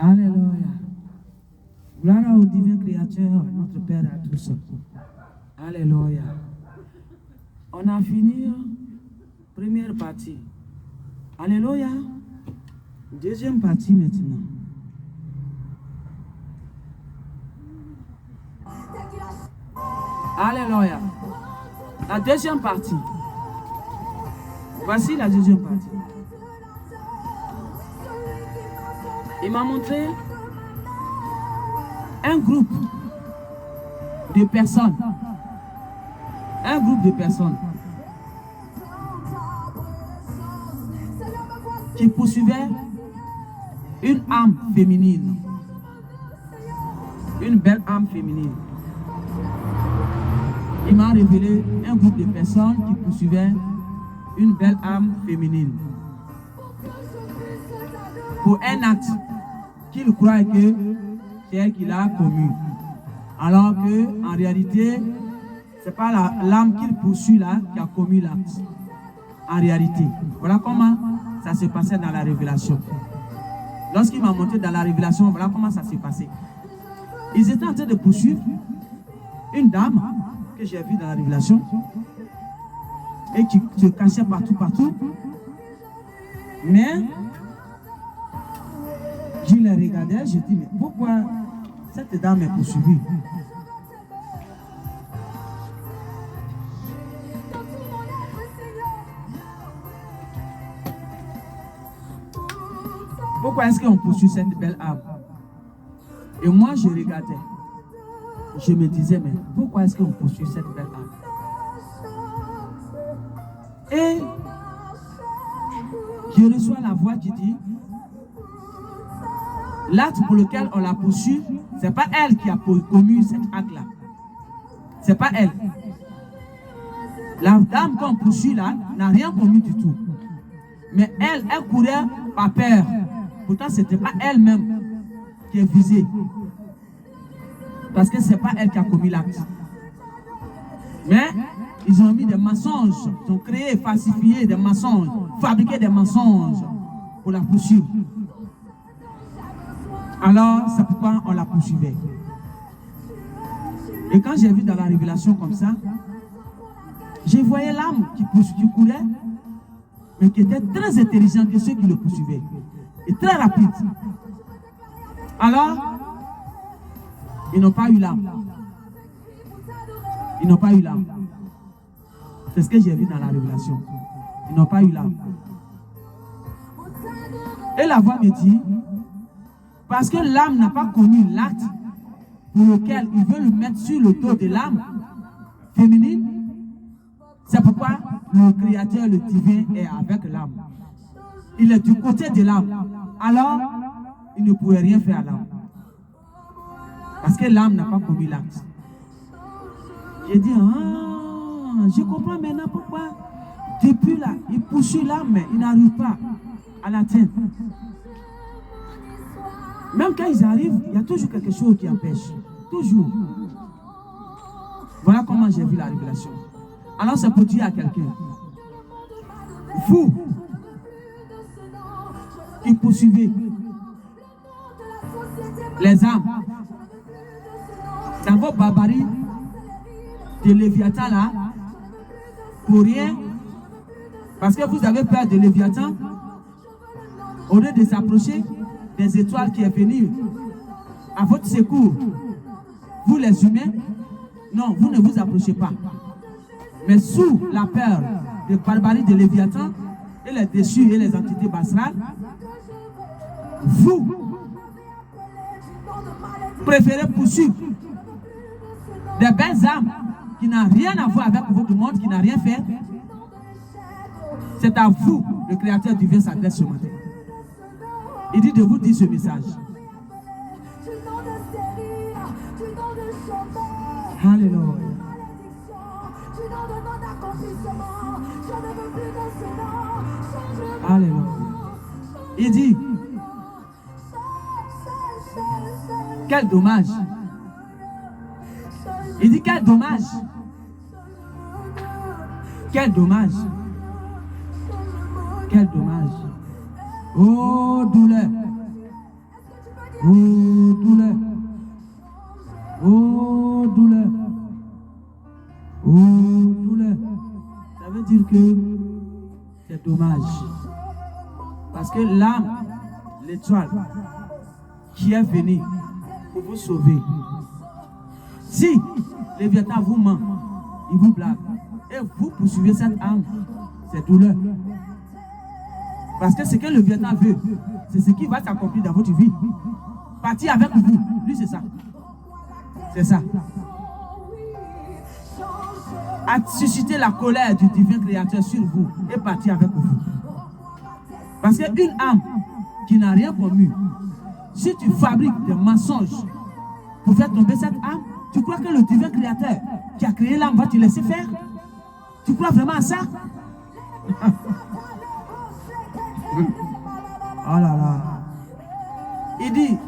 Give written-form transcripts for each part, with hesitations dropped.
Alléluia. Gloire au divin Créateur, notre Père à tous. Alléluia. On a fini première partie. Alléluia. Deuxième partie maintenant. Alléluia. La deuxième partie. Voici la deuxième partie. Il m'a montré un groupe de personnes. Un groupe de personnes qui poursuivaient une âme féminine. Une belle âme féminine. Il m'a révélé un groupe de personnes qui poursuivaient une belle âme féminine pour un acte qu'il croit que c'est elle qui l'a commis. Alors que en réalité, c'est pas l'âme qu'il poursuit là qui a commis l'acte. En réalité, voilà comment ça se passait dans la révélation. Lorsqu'il m'a montré dans la révélation, voilà comment ça s'est passé. Ils étaient en train de poursuivre une dame que j'ai vue dans la révélation et qui se cachait partout. Mais je la regardais, je dis, mais pourquoi cette dame est poursuivie? Pourquoi est-ce qu'on poursuit cette belle âme? Et moi, je regardais. Je me disais, mais pourquoi est-ce qu'on poursuit cette belle âme? Et je reçois la voix qui dit, l'acte pour lequel on la poursuit, ce n'est pas elle qui a commis cet acte-là. Ce n'est pas elle. La dame qu'on poursuit là n'a rien commis du tout. Mais elle courait par peur. Pourtant, ce n'était pas elle-même qui est visée. Parce que ce n'est pas elle qui a commis l'acte. Mais ils ont mis des mensonges, ils ont créé, falsifié des mensonges, fabriqué des mensonges pour la poursuivre. Alors, c'est pourquoi on la poursuivait. Et quand j'ai vu dans la révélation comme ça, je voyais l'âme qui courait, mais qui était très intelligent que ceux qui le poursuivaient. Et très rapide. Alors, ils n'ont pas eu l'âme. Ils n'ont pas eu l'âme. C'est ce que j'ai vu dans la révélation. Ils n'ont pas eu l'âme. Et la voix me dit, parce que l'âme n'a pas connu l'acte pour lequel il veut le mettre sur le dos de l'âme féminine, c'est pourquoi le Créateur, le divin, est avec l'âme. Il est du côté de l'âme. Alors, il ne pouvait rien faire à l'âme. Parce que l'âme n'a pas commis l'acte. J'ai dit, je comprends maintenant pourquoi, depuis là, il poursuit l'âme, mais il n'arrive pas à l'atteindre. Même quand ils arrivent, il y a toujours quelque chose qui empêche. Toujours. Voilà comment j'ai vu la révélation. Alors, c'est pour dire à quelqu'un, vous, qui poursuivez les âmes dans vos barbaries de Léviathan là, pour rien, parce que vous avez peur de Léviathan, au lieu de s'approcher des étoiles qui est venue à votre secours, vous les humains, non, vous ne vous approchez pas. Mais sous la peur de barbarie de Léviathan et les déchus et les entités bassales, vous préférez poursuivre des belles âmes qui n'ont rien à voir avec votre monde, qui n'a rien fait. C'est à vous, le Créateur divin s'adresse ce matin. Il dit de vous dire ce message. Alléluia. Alléluia. Il dit, quel dommage. Il dit, quel dommage. Quel dommage. Quel dommage. Oh, douleur. Parce que l'âme, l'étoile, qui est venue pour vous sauver. Si Léviathan vous ment, il vous blague, et vous poursuivez cette âme, c'est douleur. Parce que ce que le Léviathan veut, c'est ce qui va s'accomplir dans votre vie. Partir avec vous, lui c'est ça. C'est ça. À susciter la colère du divin créateur sur vous et partir avec vous. Parce qu'une âme qui n'a rien commis, si tu fabriques des mensonges pour faire tomber cette âme, tu crois que le divin créateur qui a créé l'âme va te laisser faire? Tu crois vraiment à ça? Oh là là. Il dit,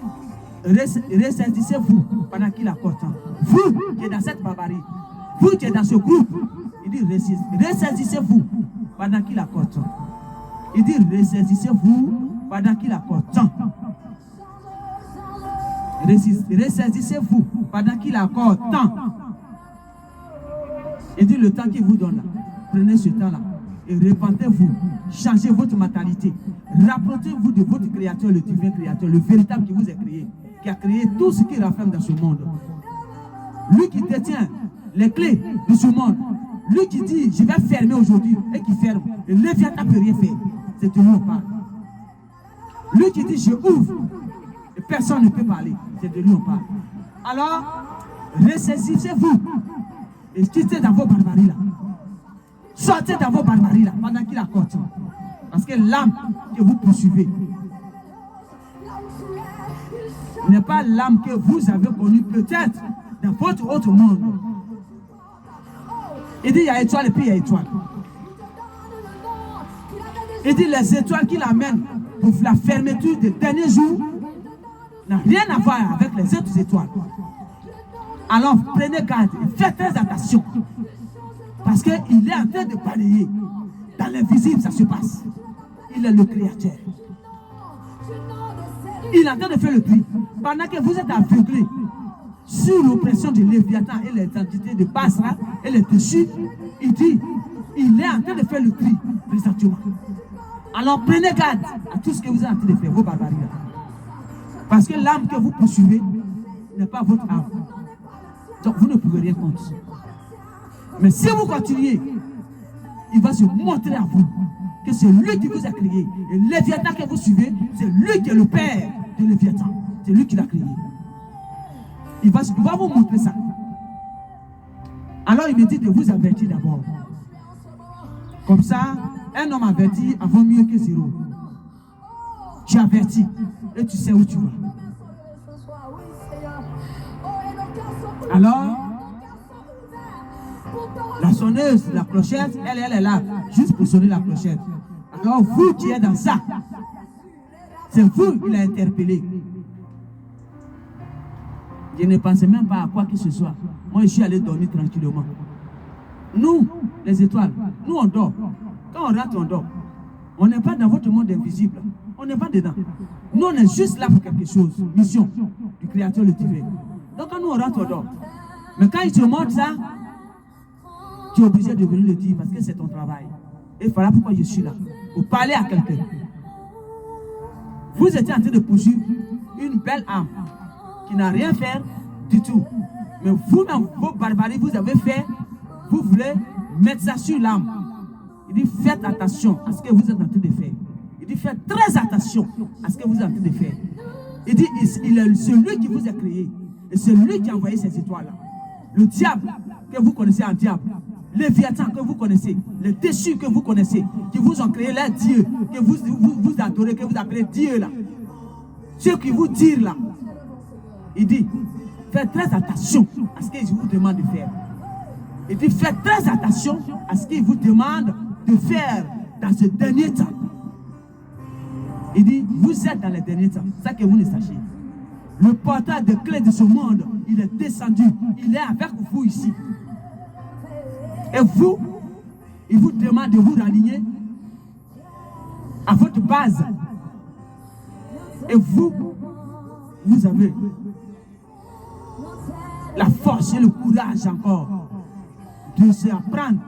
ressaisissez-vous pendant qu'il accorde temps. Vous qui êtes dans cette barbarie, vous qui êtes dans ce groupe, il dit, ressaisissez-vous pendant qu'il accorde temps. Il dit, ressaisissez-vous pendant qu'il accorde temps. Ressaisissez-vous pendant qu'il accorde temps. Il dit, le temps qu'il vous donne là, prenez ce temps-là et repentez-vous, changez votre mentalité, rapprochez-vous de votre créateur, le divin créateur, le véritable qui vous a créé, qui a créé tout ce qui rafferme dans ce monde. Lui qui détient les clés de ce monde, lui qui dit, je vais fermer aujourd'hui et qui ferme, le Léviathan ne peut rien faire, c'est de lui on parle. Lui qui dit, je ouvre, et personne ne peut parler, c'est de lui on parle. Alors, ressaisissez-vous et quittez dans vos barbaries là. Sortez dans vos barbaries là, pendant qu'il accorde. Parce que l'âme que vous poursuivez n'est pas l'âme que vous avez connue peut-être dans votre autre monde. Il dit, il y a étoile et puis il y a étoile. Il dit, les étoiles qui l'amènent pour la fermeture des derniers jours n'a rien à voir avec les autres étoiles. Alors prenez garde et faites très attention. Parce qu'il est en train de balayer. Dans l'invisible, ça se passe. Il est le créateur. Il est en train de faire le tri. Pendant que vous êtes aveuglés sur l'oppression de Léviathan et les entités de Basra et les dessus, il dit, il est en train de faire le tri présentement. Alors prenez garde à tout ce que vous êtes en train de faire, vos barbaries. Parce que l'âme que vous poursuivez n'est pas votre âme. Donc vous ne pouvez rien contre. Mais si vous continuez, il va se montrer à vous que c'est lui qui vous a créé. Et Léviathan que vous suivez, c'est lui qui est le père de Léviathan. C'est lui qui l'a créé. Il va vous montrer ça. Alors il me dit de vous avertir d'abord. Comme ça, un homme averti en vaut mieux que zéro. Tu avertis et tu sais où tu vas. Alors, la sonneuse, la clochette, elle est là, juste pour sonner la clochette. Alors vous qui êtes dans ça, c'est vous qui l'avez interpellé. Je ne pensais même pas à quoi que ce soit. Moi, je suis allé dormir tranquillement. Nous, les étoiles, nous on dort. Quand on rate, on dort. On n'est pas dans votre monde invisible. On n'est pas dedans. Nous, on est juste là pour quelque chose. Mission du Créateur le divin. Donc quand nous on rate, on dort. Mais quand il te montre ça, tu es obligé de venir le dire parce que c'est ton travail. Et voilà pourquoi je suis là. Pour parler à quelqu'un. Vous étiez en train de poursuivre une belle âme qui n'a rien fait du tout. Mais vous, dans vos barbaries, vous avez fait, vous voulez mettre ça sur l'âme. Il dit, faites attention à ce que vous êtes en train de faire. Il dit, faites très attention à ce que vous êtes en train de faire. Il dit, il est celui qui vous a créé. Et c'est lui qui a envoyé ces étoiles-là. Le diable que vous connaissez en diable. Les Léviathan que vous connaissez, les déchus que vous connaissez, qui vous ont créé leur Dieu, que vous adorez, que vous appelez Dieu là. Ceux qui vous tirent là. Il dit, faites très attention à ce qu'il vous demande de faire. Il dit, faites très attention à ce qu'il vous demande de faire dans ce dernier temps. Il dit, vous êtes dans les derniers temps, ça que vous ne sachiez. Le portail de clés de ce monde, il est descendu, il est avec vous ici. Et vous, il vous demande de vous raligner à votre base. Et vous, vous avez la force et le courage encore de se apprendre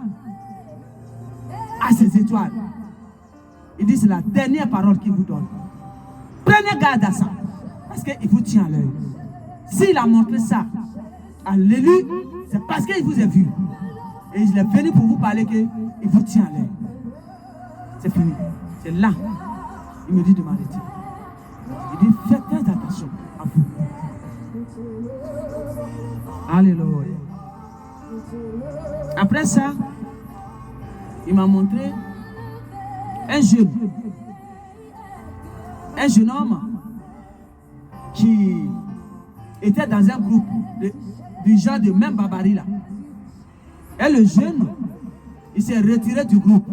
à ces étoiles. Il dit c'est la dernière parole qu'il vous donne. Prenez garde à ça. Parce qu'il vous tient à l'œil. S'il a montré ça à l'élu, c'est parce qu'il vous a vu. Et il est venu pour vous parler qu'il vous tient à l'œil. C'est fini. C'est là. Il me dit de m'arrêter. Il dit faites très attention à vous. Alléluia. Après ça, il m'a montré un jeune homme qui était dans un groupe du genre de même barbarie là. Et le jeune, il s'est retiré du groupe.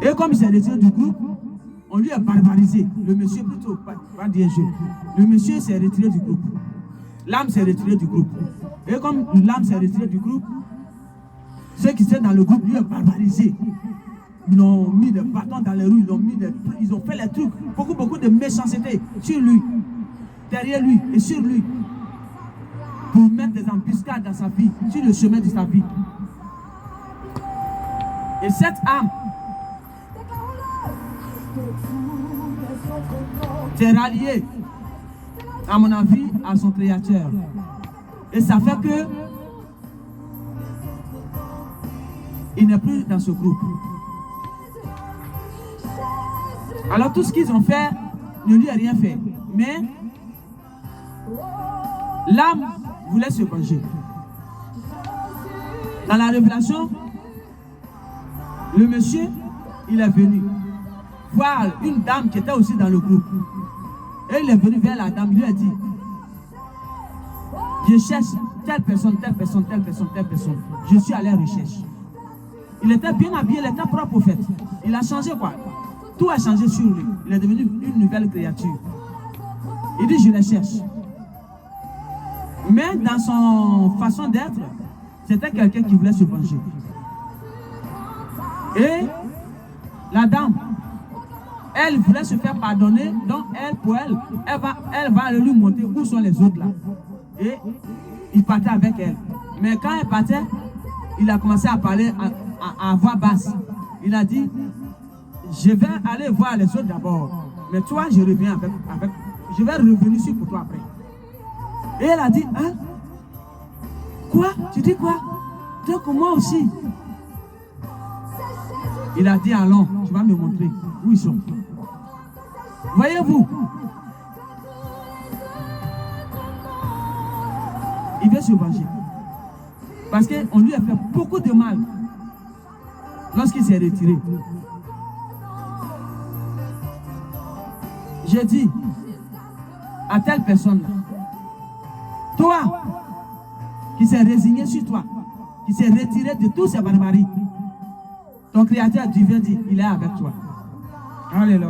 Et comme il s'est retiré du groupe, on lui a barbarisé. Le monsieur, plutôt, pas dire jeune. Le monsieur s'est retiré du groupe. L'âme s'est retirée du groupe. Et comme l'âme s'est retirée du groupe, ceux qui étaient dans le groupe lui ont barbarisé. Ils ont mis des bâtons dans les rues, ils ont fait les trucs, beaucoup de méchanceté sur lui, derrière lui et sur lui, pour mettre des embuscades dans sa vie, sur le chemin de sa vie. Et cette âme s'est ralliée, à mon avis, à son Créateur. Et ça fait que il n'est plus dans ce groupe. Alors tout ce qu'ils ont fait ne lui a rien fait. Mais l'âme voulait se venger. Dans la révélation, le monsieur, il est venu voir une dame qui était aussi dans le groupe. Et il est venu vers la dame, il lui a dit, je cherche telle personne, telle personne, telle personne, telle personne. Je suis à leur recherche. Il était bien habillé, il était propre au fait. Il a changé quoi? Tout a changé sur lui. Il est devenu une nouvelle créature. Il dit, je les cherche. Mais dans son façon d'être, c'était quelqu'un qui voulait se venger. Et la dame, elle voulait se faire pardonner, donc elle va lui montrer où sont les autres là. Et il partait avec elle. Mais quand elle partait, il a commencé à parler à voix basse. Il a dit, je vais aller voir les autres d'abord. Mais toi, je reviens avec je vais revenir sur pour toi après. Et elle a dit, hein? Quoi? Tu dis quoi? Donc moi aussi. Il a dit, allons, tu vas me montrer où ils sont. Voyez-vous? Il veut se venger. Parce qu'on lui a fait beaucoup de mal lorsqu'il s'est retiré. J'ai dit à telle personne là, toi qui s'est résigné sur toi, qui s'est retiré de toutes ces barbaries, ton Créateur divin dit, il est avec toi. Alléluia.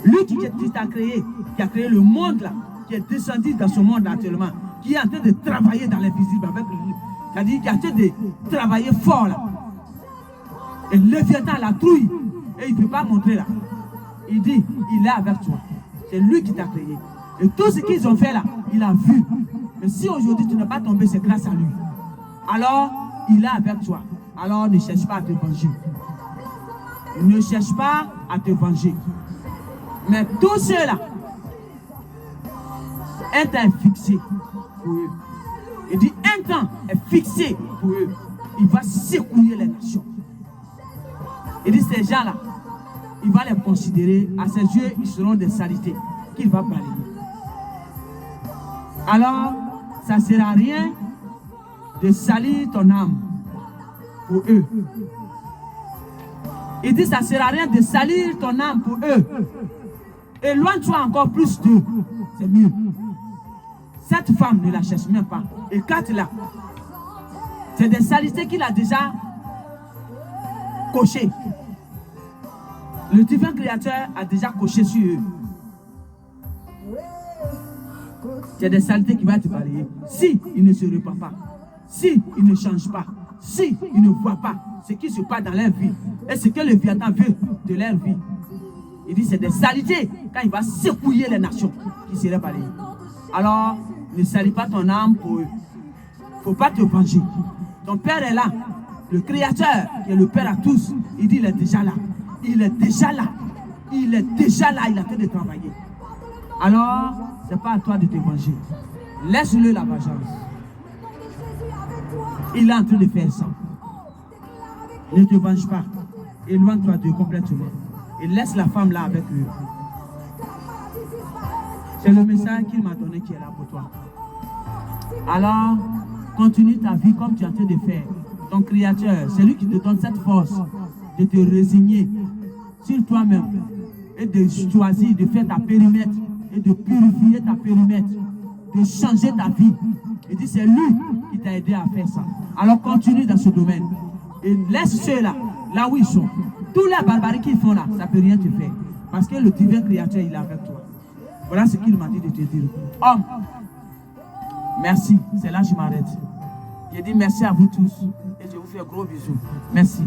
Lui qui t'a créé, qui a créé le monde là, qui est descendu dans ce monde là actuellement, qui est en train de travailler dans l'invisible avec lui, c'est-à-dire qui est en train de travailler fort là. Et Léviathan la trouille, et il ne peut pas montrer là. Il dit, il est avec toi. C'est lui qui t'a créé. Et tout ce qu'ils ont fait là, il a vu. Mais si aujourd'hui tu n'es pas tombé, c'est grâce à lui. Alors, il est avec toi. Alors, ne cherche pas à te venger. Ne cherche pas à te venger. Mais tout cela, un temps est fixé pour eux. Il dit, un temps est fixé pour eux. Il va secouer les nations. Il dit, ces gens-là, il va les considérer, à ses yeux, ils seront des saletés qu'il va balayer. Alors, ça ne sert à rien de salir ton âme pour eux. Il dit, ça ne sert à rien de salir ton âme pour eux. Éloigne-toi encore plus d'eux. C'est mieux. Cette femme ne la cherche même pas. Écarte-la. C'est des saletés qu'il a déjà cochées. Le divin créateur a déjà coché sur eux. C'est des saletés qui vont te balayer. Si il ne se repent pas, si il ne change pas, si il ne voit pas ce qui se passe dans leur vie et ce que le Léviathan veut de leur vie, il dit c'est des saletés quand il va secouer les nations qui seraient balayées. Alors, ne salis pas ton âme pour eux. Il ne faut pas te venger. Ton père est là. Le Créateur, qui est le Père à tous, il dit il est déjà là. Il est déjà là. Il est déjà là. Il a fait de travailler. Alors, ce n'est pas à toi de te venger. Laisse-le la vengeance. Il est en train de faire ça. Ne te venge pas. Éloigne-toi de complètement. Et laisse la femme là avec lui. C'est le message qu'il m'a donné qui est là pour toi. Alors, continue ta vie comme tu es en train de faire. Ton Créateur, c'est lui qui te donne cette force de te résigner sur toi-même et de choisir de faire ta périmètre et de purifier ta périmètre, de changer ta vie. Il dit c'est lui qui t'a aidé à faire ça. Alors continue dans ce domaine et laisse ceux-là, là où ils sont. Tous les barbaries qu'ils font là, ça ne peut rien te faire. Parce que le divin Créateur, il est avec toi. Voilà ce qu'il m'a dit de te dire. Homme, merci. C'est là que je m'arrête. Je dis merci à vous tous et je vous fais un gros bisou. Merci.